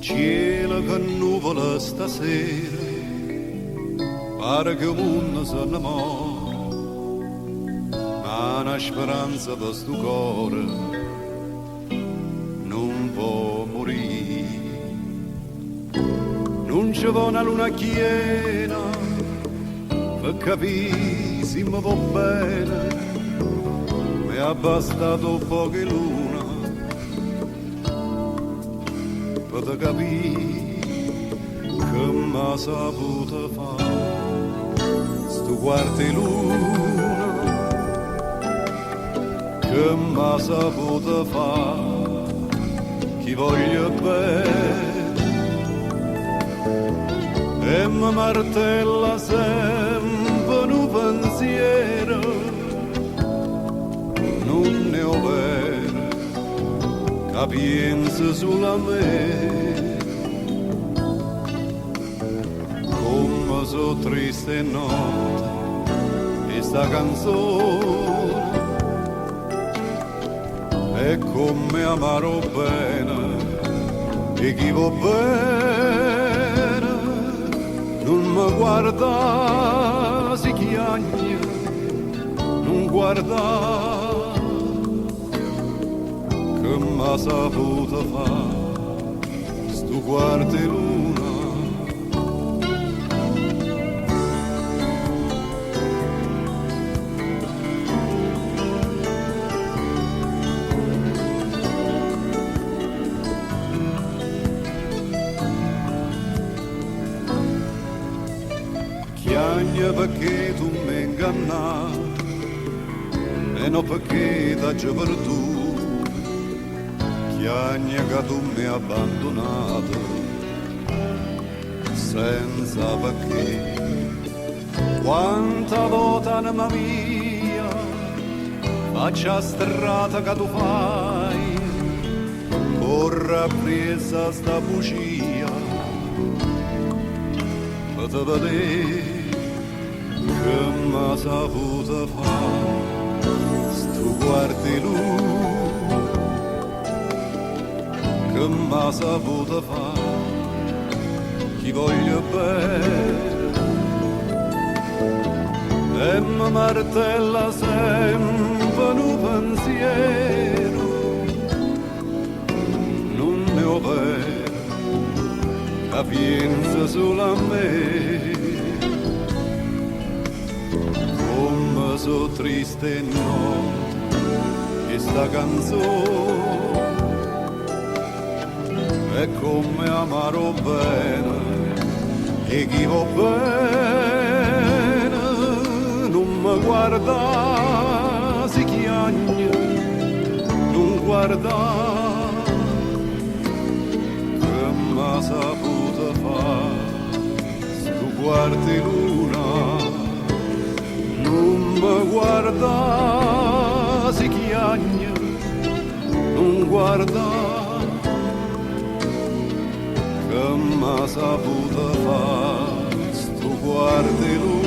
cielo che nuvola stasera, pare che il mondo se innamora, ma una speranza per sto cuore non può morire. Non ci va una luna piena per capire se mi va bene, mi è bastato poche luna per capire che mi ha saputo fare sto guardi luna, che mi ha saputo fare chi voglio bene e mi martella sempre un pensiero, non ne ho vero che pensa sulla me, come so triste notte e sta canzone, e come amaro bene e chi va bene non mi guarda si chiagna, non guarda che m'ha saputo fare sto guardi luna. Chiagna perché tu mi ingannavi e non perché t'ho perduto, chiagna che tu mi hai abbandonato senza perché. Quanta volta anima mia faccia la strada che tu fai, corra presa sta bugia per te vedere che m'ha saputo fare sto guardi lui, che m'ha saputo fare chi voglio bene e mi martella sempre un pensiero, non ne ho vero che pensa solo a me, come so triste notte e sta canzone, e come amaro bene e chi va bene non mi guarda si chiagna, non guarda che m'ha saputo fare sto guardi luna, non mi guarda si chiagna, non guarda che m'ha saputo fare sto guardi lui.